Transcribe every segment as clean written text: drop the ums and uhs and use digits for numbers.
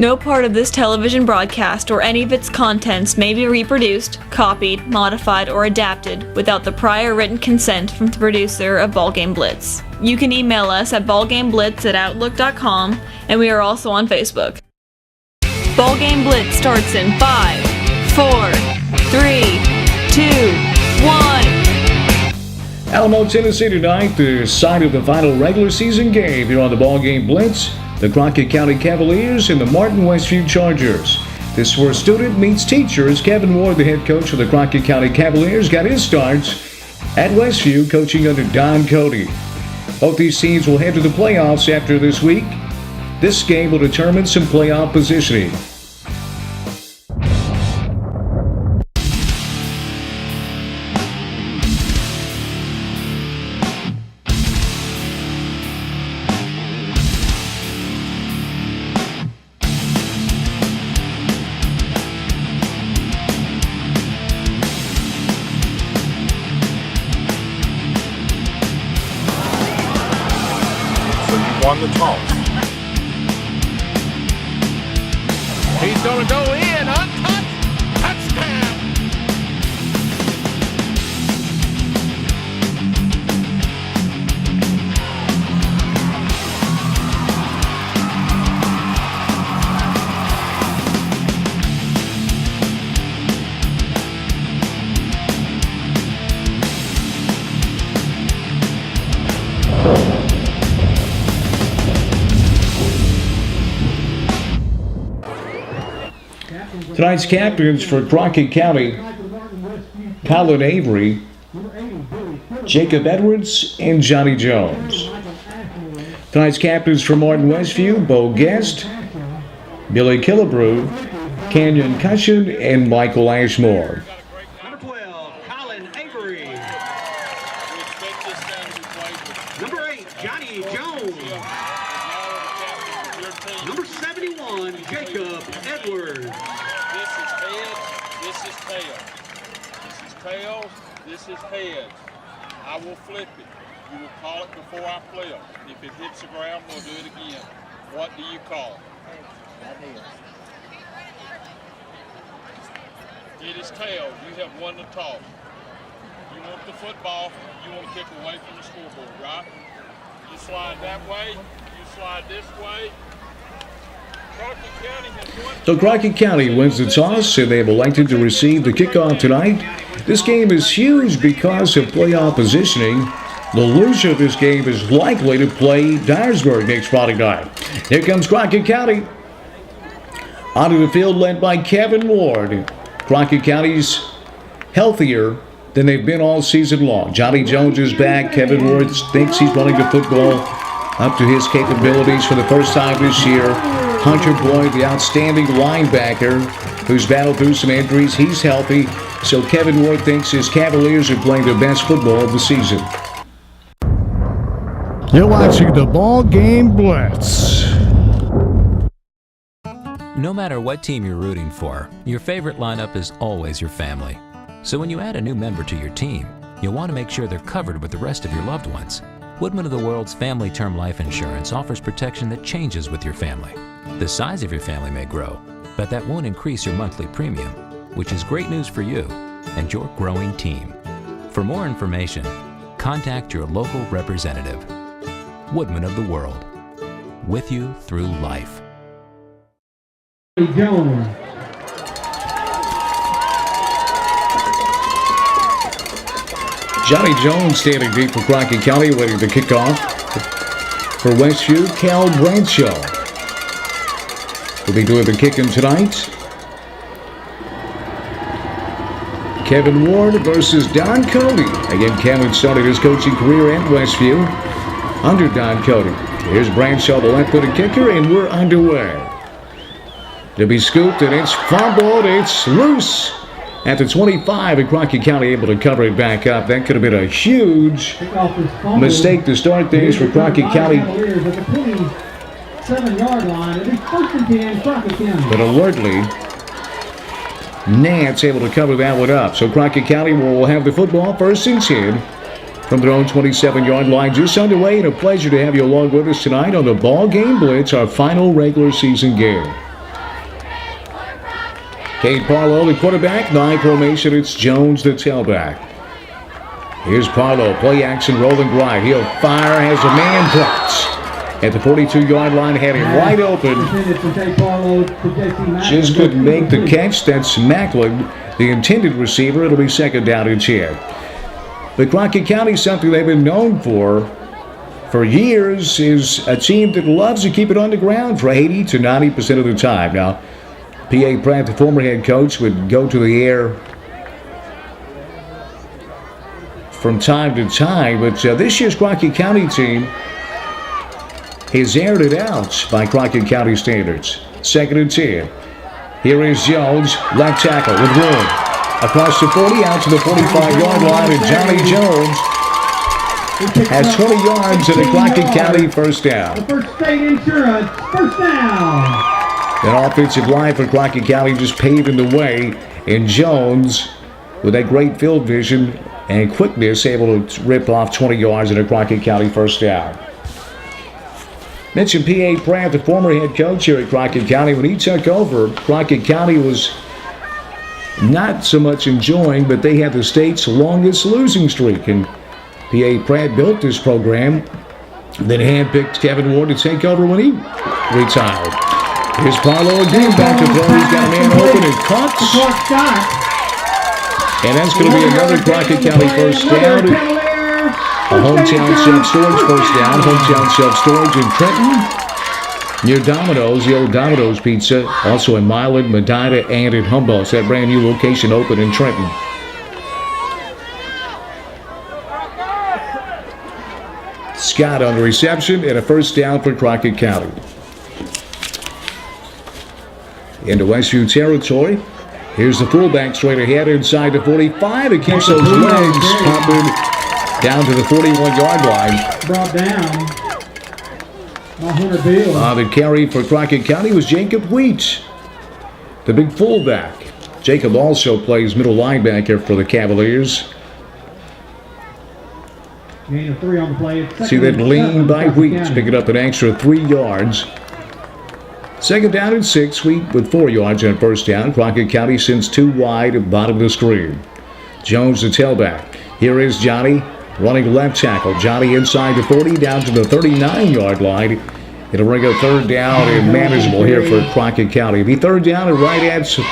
No part of this television broadcast or any of its contents may be reproduced, copied, modified, or adapted without the prior written consent from the producer of BallGame Blitz. You can email us at ballgameblitz@outlook.com, and we are also on Facebook. BallGame Blitz starts in 5, 4, 3, 2, 1. Alamo, Tennessee tonight, the site of the final regular season game here on the BallGame Blitz. The Crockett County Cavaliers and the Martin Westview Chargers. This is where student meets teacher, as Kevin Ward, the head coach of the Crockett County Cavaliers, got his starts at Westview coaching under Don Cody. Both these teams will head to the playoffs after this week. This game will determine some playoff positioning. Won the toss. He's going to go in, untouched, touchdown. Tonight's captains for Crockett County: Colin Avery, Jacob Edwards, and Johnny Jones. Tonight's captains for Martin Westview: Bo Guest, Billy Killebrew, Canyon Cushion, and Michael Ashmore. Number 12, Colin Avery. Number 8, Johnny Jones. Number 71, Jacob Edwards. This is tails. This is tails. This is heads. I will flip it. You will call it before I flip. If it hits the ground, we'll do it again. What do you call it? It is tails. You have won the toss. You want the football. You want to kick away from the scoreboard, right? You slide that way. You slide this way. So Crockett County wins the toss, and they've elected to receive the kickoff tonight. This game is huge because of playoff positioning. The loser of this game is likely to play Dyersburg next Friday night. Here comes Crockett County. Onto the field led by Kevin Ward. Crockett County's healthier than they've been all season long. Johnny Jones is back. Kevin Ward thinks he's running the football up to his capabilities for the first time this year. Hunter Boyd, the outstanding linebacker who's battled through some injuries, he's healthy. So Kevin Ward thinks his Cavaliers are playing their best football of the season. You're watching the BallGame Blitz. No matter what team you're rooting for, your favorite lineup is always your family. So when you add a new member to your team, you'll want to make sure they're covered with the rest of your loved ones. Woodman of the World's Family Term Life Insurance offers protection that changes with your family. The size of your family may grow, but that won't increase your monthly premium, which is great news for you and your growing team. For more information, contact your local representative. Woodman of the World, with you through life. Jones. Johnny Jones standing deep for Crockett County, waiting to kick off. For Westview, Cal Bradshaw will be doing the kicking tonight. Kevin Ward versus Don Cody. Again, Kevin started his coaching career at Westview under Don Cody. Here's Bradshaw, the left-footed kicker, and we're underway. To be scooped, and it's fumbled. It's loose at the 25, and Crockett County able to cover it back up. That could have been a huge mistake to start things for Crockett County. But alertly, Nance able to cover that one up. So Crockett County will have the football first and 10 from their own 27-yard line. Just underway, and a pleasure to have you along with us tonight on the BallGame Blitz, our final regular season game. Kate Parlow, the quarterback. Nine formation, it's Jones, the tailback. Here's Parlow, play action, rolling right. He'll fire, has a man dropped. At the 42-yard line, had him wide open. Just couldn't make the catch. That's Macklin, the intended receiver. It'll be second down and 10. But Crockett County, something they've been known for years, is a team that loves to keep it on the ground for 80 to 90% of the time. Now, P.A. Pratt, the former head coach, would go to the air from time to time, but this year's Crockett County team has aired it out by Crockett County standards. Second and 10. Here is Jones, left tackle with room. Across the 40, out to the 45-yard line, and Johnny Jones has 20 yards and a Crockett County first down. The First State Insurance, first down. An offensive line for Crockett County just paving the way, and Jones, with that great field vision and quickness, able to rip off 20 yards and a Crockett County first down. Mentioned P.A. Pratt, the former head coach here at Crockett County. When he took over, Crockett County was not so much enjoying, but they had the state's longest losing streak. And P.A. Pratt built this program, then handpicked Kevin Ward to take over when he retired. Here's Parlow again, back to throw. He's got a man open and caught. And that's going to be another Crockett County first down. A hometown self-storage first down. Hometown self-storage in Trenton. Near Domino's, the old Domino's Pizza. Also in Milan, Medina, and in Humboldt. That brand new location open in Trenton. Scott on the reception and a first down for Crockett County. Into Westview territory. Here's the fullback straight ahead inside the 45. It keeps those legs popping down to the 41-yard line. Brought down by Hunter Bill. The carry for Crockett County was Jacob Wheat, the big fullback. Jacob also plays middle linebacker for the Cavaliers. Gain of 3 on the play. See that lean by Wheat, picking up an extra 3 yards. Second down and 6, Wheat with 4 yards on first down. Crockett County sends 2 wide at bottom of the screen. Jones, the tailback. Here is Johnny running left tackle. Johnny inside the 40, down to the 39-yard line. It'll bring a third down and manageable here for Crockett County. It'll be third down and right at 3,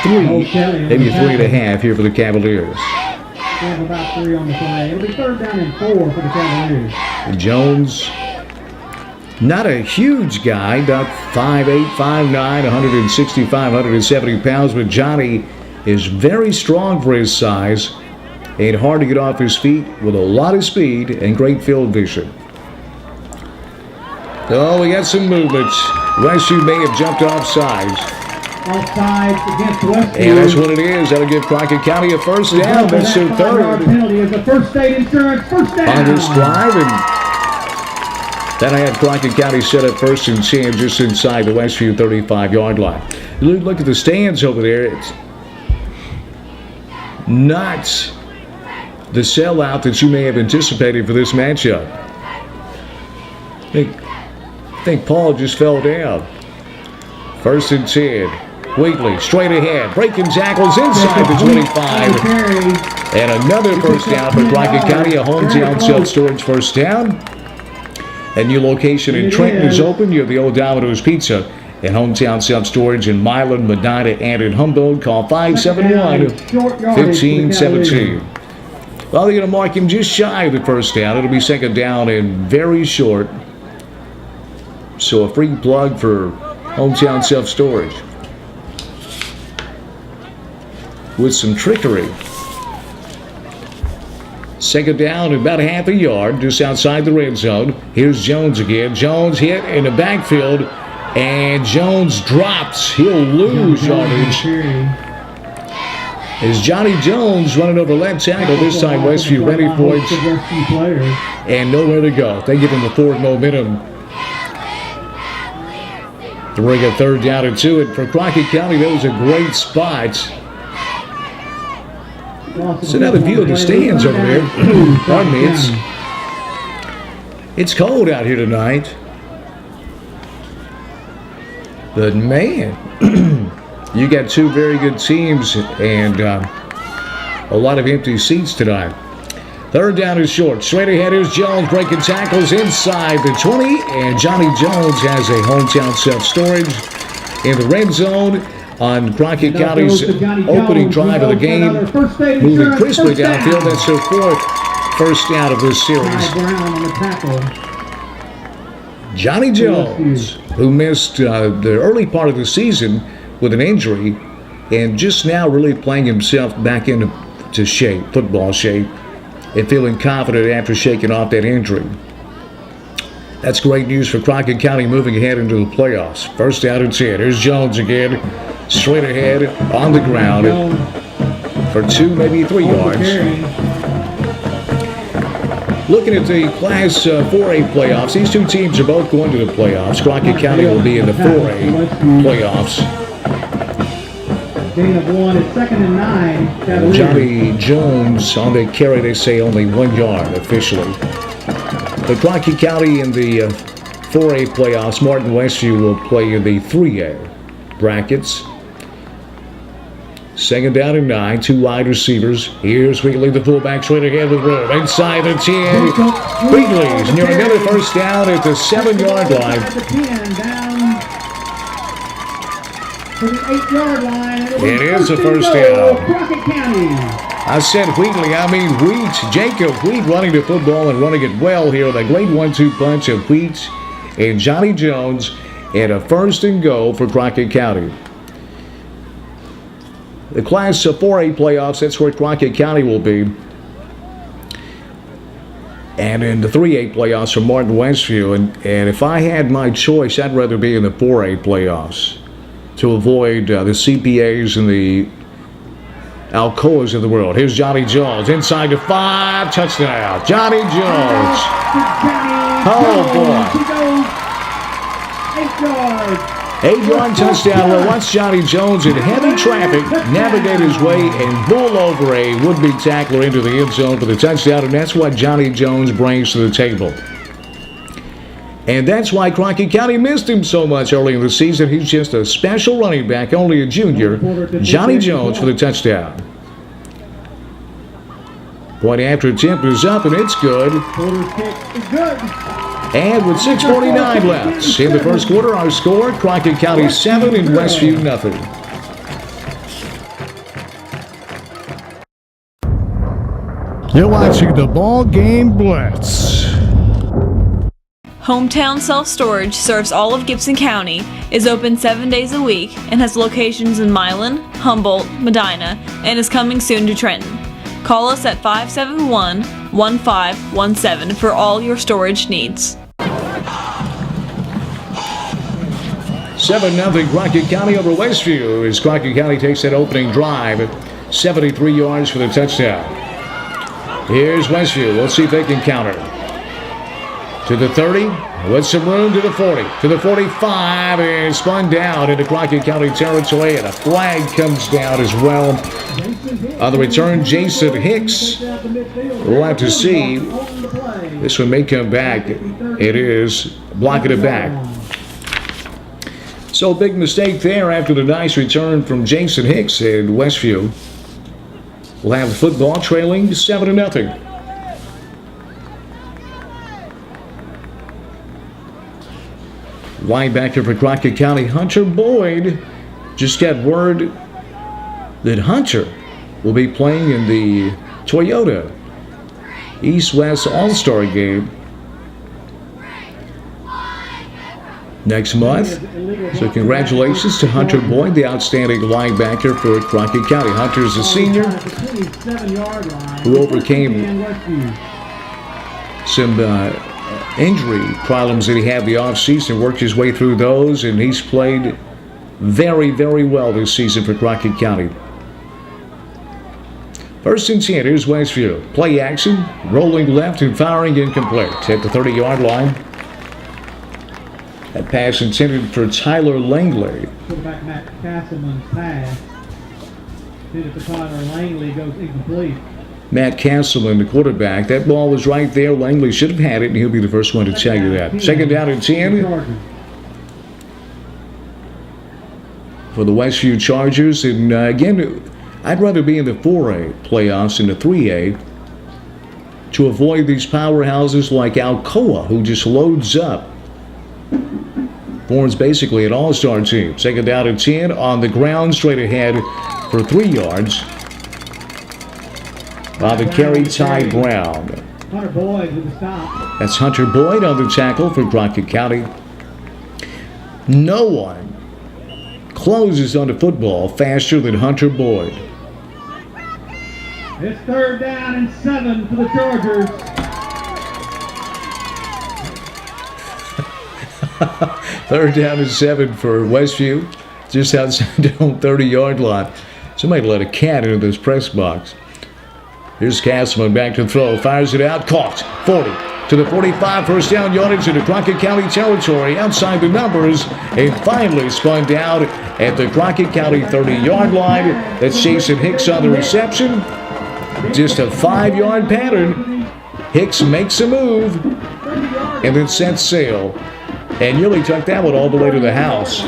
maybe 3.5 here for the Cavaliers. About 3 on the play. It'll be third down and 4 for the Cavaliers. And Jones, not a huge guy, about 5'8", 5'9", 165, 170 pounds, but Johnny is very strong for his size and hard to get off his feet with a lot of speed and great field vision. Oh, we got some movement. Westview may have jumped off sides. Offside against Westview. And that's what it is. That'll give Crockett County a first down. That's their third. Penalty is the First State Insurance first down. On this drive, and then I had Crockett County set up first and 10 just inside the Westview 35-yard line. Look at the stands over there. It's not the sellout that you may have anticipated for this matchup. I think Paul just fell down. First and 10. Wheatley straight ahead. Breaking tackles inside the 25. And another first down for Crockett County. A hometown self-storage first down. A new location in Trenton is open. You have the old Domino's Pizza and hometown self-storage in Milan, Medina, and in Humboldt. Call 571-1517. Well, they're going to mark him just shy of the first down. It'll be second down and very short. So a free plug for hometown self-storage. With some trickery. Second down, about half a yard, just outside the red zone. Here's Jones again. Jones hit in the backfield, and Jones drops. He'll lose yardage. As Johnny Jones running over left tackle, this time Westview ready for it, and nowhere to go. They give him the forward momentum to bring a third down and 2. And for Crockett County, that was a great spot. So now the view of the stands over there. Pardon me, it's cold out here tonight. But man, You got two very good teams and a lot of empty seats tonight. Third down is short. Straight ahead is Jones breaking tackles inside the 20. And Johnny Jones has a hometown self-storage in the red zone on Crockett County's opening drive of the game. Moving crisply downfield. That's their fourth first down of this series. Johnny Jones, who missed the early part of the season with an injury and just now really playing himself back into shape, football shape, and feeling confident after shaking off that injury. That's great news for Crockett County moving ahead into the playoffs. First down and 10. Here's Jones again, straight ahead on the ground for 2, maybe 3 yards. Looking at the Class 4A playoffs, these two teams are both going to the playoffs. Crockett County will be in the 4A playoffs. Gain of 1, it's 2nd and 9. Cavaliers. Johnny Jones on the carry, they say only 1 yard officially. The Crockett County in the 4A playoffs, Martin Westview will play in the 3A brackets. 2nd down and 9, 2 wide receivers. Here's Wheatley, the fullback, straight ahead with room. Inside the 10. Wheatley's near another first down at the 7-yard line. Down to the 8-yard line. It is a first down. Crockett County. I said Wheatley, I mean Wheat. Jacob Wheat running the football and running it well here. The great 1-2 punch of Wheat and Johnny Jones, and a first and goal for Crockett County. The Class 4A playoffs, that's where Crockett County will be. And in the 3A playoffs for Martin Westview. And if I had my choice, I'd rather be in the 4A playoffs to avoid the CPAs and the Alcoas of the world. Here's Johnny Jones inside the 5, touchdown. Johnny Jones. Oh, boy. 8 yards. 8-yard touchdown. Well, once Johnny Jones in heavy traffic navigate his way and bull over a would-be tackler into the end zone for the touchdown, and that's what Johnny Jones brings to the table. And that's why Crockett County missed him so much early in the season. He's just a special running back, only a junior. Johnny Jones for the touchdown. Point after attempt is up, and it's good. Quarter kick is good. And with 6:49 left in the first quarter, our score, Crockett County 7 and Westview nothing. You're watching the BallGame Blitz. Hometown Self-Storage serves all of Gibson County, is open 7 days a week, and has locations in Milan, Humboldt, Medina, and is coming soon to Trenton. Call us at 571-1517 for all your storage needs. 7-0 Crockett County over Westview as Crockett County takes that opening drive at 73 yards for the touchdown. Here's Westview. Let's see if they can counter. To the 30, with some room to the 40, to the 45, and spun down into Crockett County territory, and a flag comes down as well. On the return, Jason Hicks. We'll have to see. This one may come back. It is blocking it back. So big mistake there after the nice return from Jason Hicks, and Westview will have the football trailing 7-0. Linebacker for Crockett County, Hunter Boyd, just got word that Hunter will be playing in the Toyota East-West All-Star game next month. So congratulations to Hunter Boyd, the outstanding linebacker for Crockett County. Hunter is a senior who overcame some injury problems that he had the offseason, worked his way through those, and he's played very, very well this season for Crockett County. First and 10, here's Westview. Play action, rolling left and firing incomplete at the 30-yard line. That pass intended for Tyler Langley. Quarterback Matt Castleman's pass. Intended for Tyler Langley, goes incomplete. Matt Castleman, the quarterback. That ball was right there. Langley should have had it, and he'll be the first one to tell you that. Second down and 10. for the Westview Chargers. And again, I'd rather be in the 4A playoffs than the 3A to avoid these powerhouses like Alcoa, who just loads up. Forms basically an all-star team. Second down and 10 on the ground, straight ahead for 3 yards. On the carry, Ty Brown. Hunter Boyd with the stop. That's Hunter Boyd on the tackle for Crockett County. No one closes on the football faster than Hunter Boyd. It's 3rd down and 7 for the Chargers. Third down and 7 for Westview, just outside their own 30-yard line. Somebody let a cat into this press box. Here's Castleman back to throw, fires it out, caught, 40 to the 45, first down yardage into Crockett County territory, outside the numbers, and finally spun down at the Crockett County 30-yard line. That's Jason Hicks on the reception. Just a 5-yard pattern. Hicks makes a move and then sets sail. And nearly took that one all the way to the house.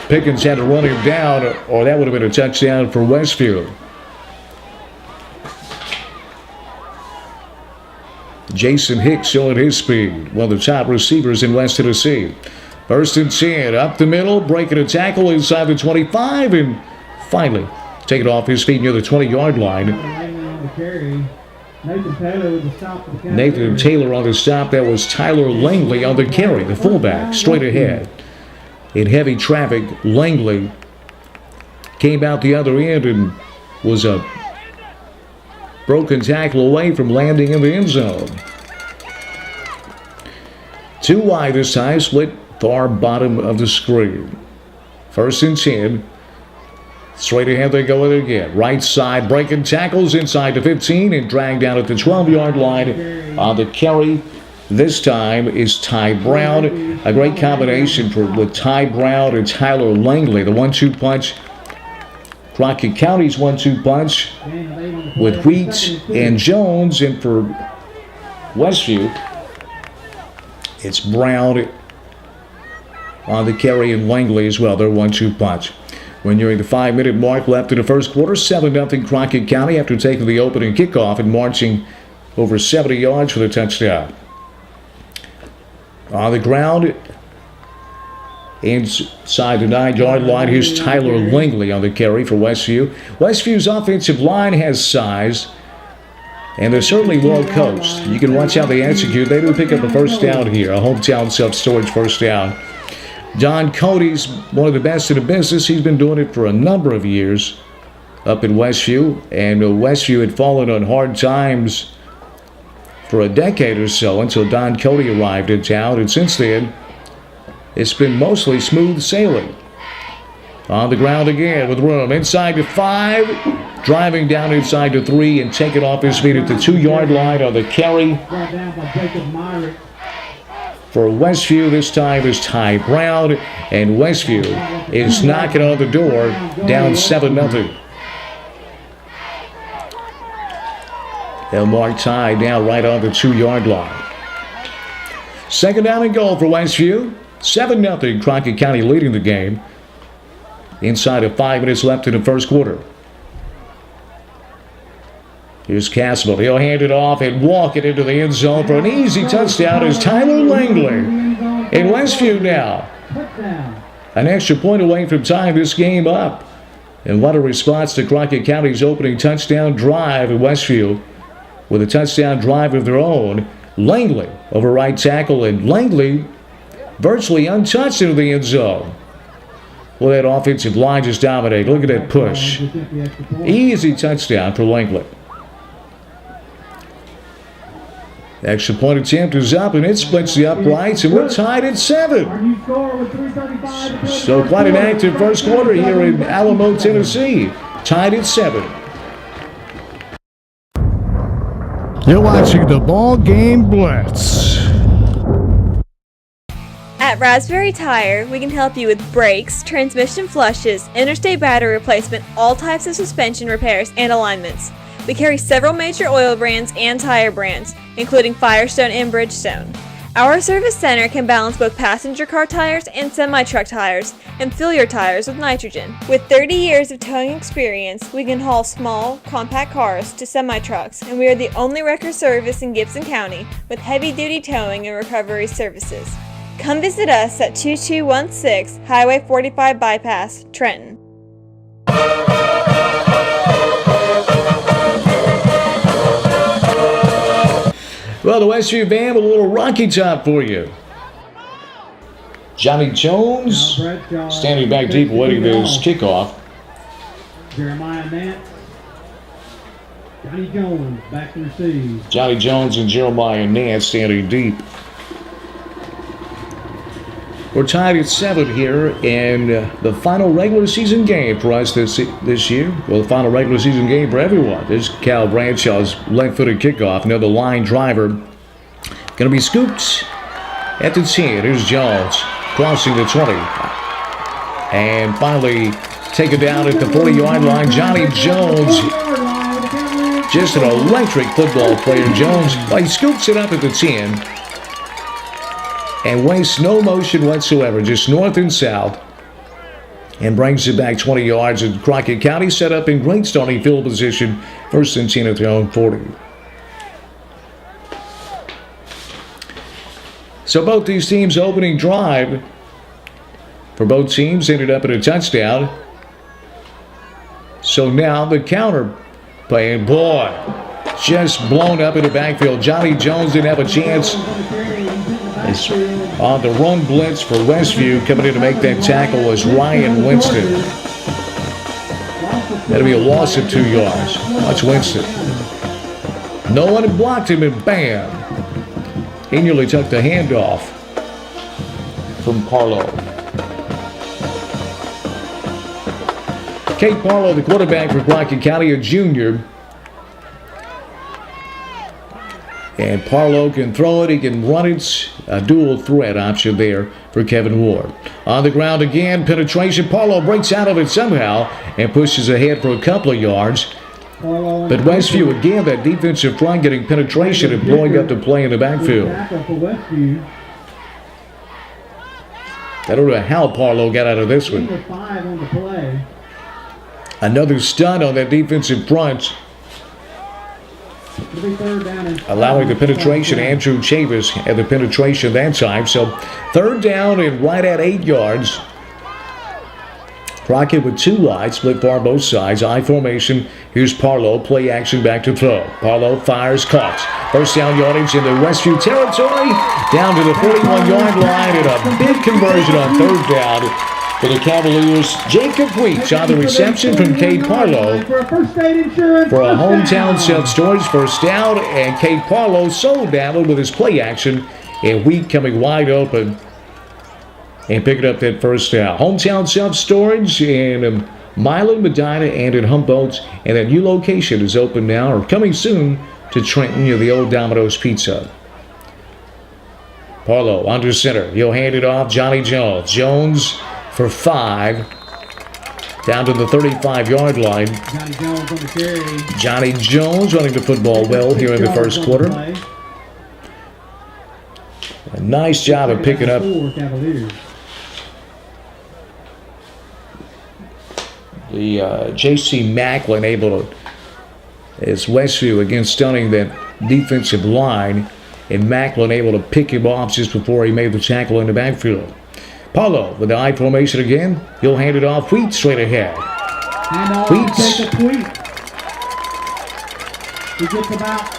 Pickens had to run him down, or that would have been a touchdown for Westview. Jason Hicks showing his speed, one of the top receivers in West Tennessee. First and 10, up the middle, breaking a tackle inside the 25, and finally taking off his feet near the 20-yard line. Nathan Taylor with the stop. Nathan Taylor on the stop. That was Tyler Langley on the carry, the fullback, straight ahead. In heavy traffic, Langley came out the other end and was a broken tackle away from landing in the end zone. 2 wide this time, split far bottom of the screen. First and 10. Straight ahead they go with it again. Right side, breaking tackles inside the 15 and dragged down at the 12-yard line on the carry. This time is Ty Brown. A great combination with Ty Brown and Tyler Langley. The 1-2 punch. Crockett County's 1-2 punch with Wheat and Jones. And for Westview, it's Brown on the carry and Langley as well. Their 1-2 punch. When nearing the 5-minute mark left in the first quarter, 7-0 Crockett County after taking the opening kickoff and marching over 70 yards for the touchdown. On the ground, inside the 9-yard line, here's Tyler Langley on the carry for Westview. Westview's offensive line has size, and they're certainly well coached. You can watch how they execute. They do pick up a first down here, a hometown self-storage first down. Don Cody's one of the best in the business. He's been doing it for a number of years up in Westview, and Westview had fallen on hard times for a decade or so until Don Cody arrived in town, and since then, it's been mostly smooth sailing. On the ground again with room, inside to 5, driving down inside to 3, and taking off his feet at the 2-yard line on the carry. For Westview, this time is Ty Brown, and Westview is knocking on the door, down 7-0. They'll mark Ty down right on the 2-yard line. Second down and goal for Westview. 7-0, Crockett County leading the game. Inside of 5 minutes left in the first quarter. Here's Castle. He'll hand it off and walk it into the end zone for an easy touchdown as Tyler Langley. In Westview now. An extra point away from tying this game up. And what a response to Crockett County's opening touchdown drive at Westview. With a touchdown drive of their own. Langley over right tackle, and Langley virtually untouched into the end zone. Well, that offensive line just dominated. Look at that push. Easy touchdown for Langley. Extra point attempt is up, and it splits the uprights, and we're tied at 7. So quite an active first quarter here in Alamo, Tennessee. Tied at 7. You're watching the BallGame Blitz. At Raspberry Tire, we can help you with brakes, transmission flushes, interstate battery replacement, all types of suspension repairs, and alignments. We carry several major oil brands and tire brands, including Firestone and Bridgestone. Our service center can balance both passenger car tires and semi-truck tires and fill your tires with nitrogen. With 30 years of towing experience, we can haul small, compact cars to semi-trucks, and we are the only wrecker service in Gibson County with heavy-duty towing and recovery services. Come visit us at 2216 Highway 45 Bypass, Trenton. Well, the Westview band with a little Rocky Top for you. Johnny Jones standing back deep waiting this kickoff. Jeremiah Nance. Johnny Jones back to receive. Johnny Jones and Jeremiah Nance standing deep. We're tied at 7 here in the final regular season game for us this year. Well, the final regular season game for everyone. This is Cal Bradshaw's left-footed kickoff. Another line driver. Going to be scooped at the 10. Here's Jones crossing the 20. And finally taken down at the 40-yard line. Johnny Jones, just an electric football player. Jones, well, he scoops it up at the 10. And wastes no motion whatsoever, just north and south. And brings it back 20 yards. And Crockett County set up in great starting field position. First and 10 at their own 40. So both these teams' opening drive for both teams ended up in a touchdown. So now the counter play. And boy, just blown up in the backfield. Johnny Jones didn't have a chance. It's on the run blitz for Westview. Coming in to make that tackle was Ryan Winston. That'll be a loss of 2 yards. Watch Winston. No one had blocked him, and bam! He nearly took the handoff from Parlow. Kate Parlow, the quarterback for Crockett County, a junior. And Parlow can throw it, he can run it. A dual threat option there for Kevin Ward. On the ground again, penetration. Parlow breaks out of it somehow and pushes ahead for a couple of yards. But Westview, again, that defensive front getting penetration and blowing up the play in the backfield. I don't know how Parlow got out of this one. Another stunt on that defensive front. Allowing the penetration. Andrew Chavis had the penetration that time. So third down and right at 8 yards. Crockett with 2 wides, split far both sides. I formation. Here's Parlow. Play action back to throw. Parlow fires, caught. First down yardage in the Westview territory. Down to the 41-yard line and a big conversion on third down for the Cavaliers. Jacob Weeks on the reception from Cade Parlow for a hometown self-storage first down. And Cade Parlow sold that one with his play action. And Week coming wide open and picking up that first down. Hometown self-storage in Milan, Medina, and in Humboldt. And that new location is open now, or coming soon, to Trenton near the old Domino's Pizza. Parlow under center. He'll hand it off. Johnny Jones. Jones for 5. Down to the 35-yard line. Johnny Jones on the carry. Johnny Jones running the football well here in the first quarter. A nice job of picking up. The J.C. Macklin able to, as Westview again stunning that defensive line, and Macklin able to pick him off just before he made the tackle in the backfield. Parlow with the I formation again. He'll hand it off. Wheat straight ahead. Wheats. He gets about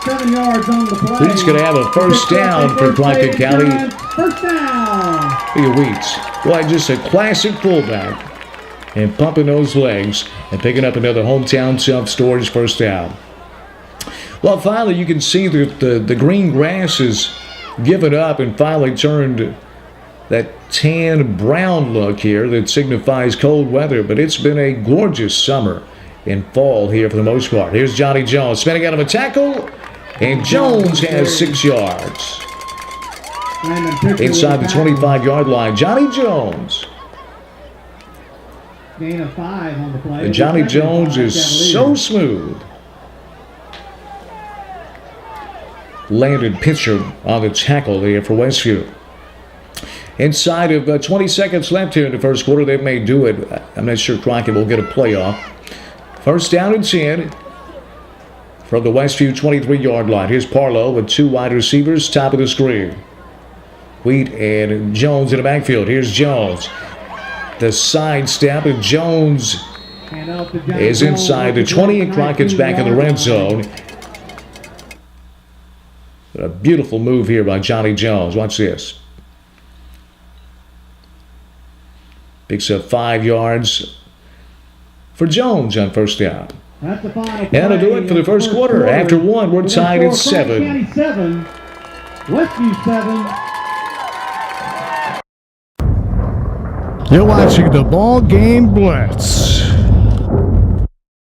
7 yards on the play. Wheat's going to have a first down for Crockett County. First down. Look at Wheats. Well, just a classic fullback. And pumping those legs and picking up another hometown self-storage first down. Well, finally, you can see that the green grass is given up and finally turned that tan brown look here that signifies cold weather. But it's been a gorgeous summer and fall here for the most part. Here's Johnny Jones spinning out of a tackle. And Jones has 6 yards. Inside the 25-yard line, Johnny Jones. Gain of 5 on the play. And Johnny Jones is so smooth. landed pitcher on the tackle there for Westview. Inside of 20 seconds left here in the first quarter, they may do it. I'm not sure Crockett will get a playoff. First down and 10 from the Westview 23-yard line. Here's Parlow with 2 wide receivers, top of the screen. Wheat and Jones in the backfield. Here's Jones. The side step, and Jones is inside the 20, and Crockett's back in the red zone. A beautiful move here by Johnny Jones. Watch this. Picks up 5 yards for Jones on first down. That's the final play. That'll do it for the first quarter. After 1, we're tied at 7. Crockett County 7, Westview 7. You're watching the Ball Game Blitz.